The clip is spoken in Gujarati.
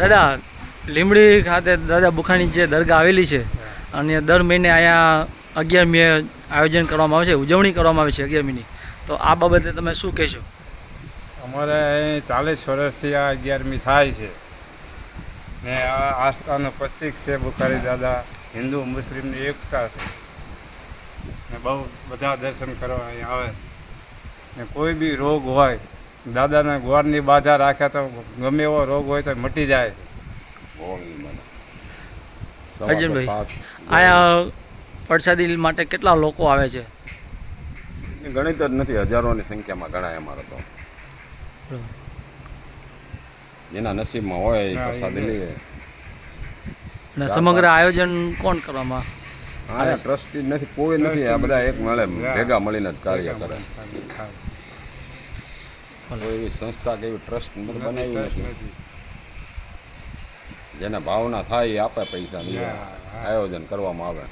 દાદા લીંબડી ખાતે દાદા બુખાણી જે દરગાહ આવેલી છે અને દર મહિને અહીંયા 11મીએ આયોજન કરવામાં આવે છે, ઉજવણી કરવામાં આવે છે 11મીની, તો આ બાબતે તમે શું કહેશો? અમારે અહીં 40 વર્ષથી આ 11મી થાય છે ને આ આસ્થાનું પ્રતીક છે બુખારી દાદા. હિન્દુ મુસ્લિમની એકતા છે ને બહુ બધા દર્શન કરવા અહીં આવે ને કોઈ બી રોગ હોય દાદાના ગોળની બાધા રાખે તો ગમે એવો રોગ હોય તો મટી જાય. અર્જુનભાઈ, અહીંયા પ્રસાદી માટે કેટલા લોકો આવે છે? ગણિત જ નથી, હજારોની સંખ્યામાં ગણાય અમારે તો. જેના નસીબમાં હોય એ પ્રસાદી લઈએ. અને સમગ્ર આયોજન કોણ કરવામાં? હા, ટ્રસ્ટી નથી, કોઈ નથી, આ બધા એક મળે ભેગા મળીને જ કાર્ય કરે. કોઈ એવી સંસ્થા કે એવી ટ્રસ્ટ બનાવી નથી. જેને ભાવના થાય એ આપે પૈસા, આયોજન કરવામાં આવે.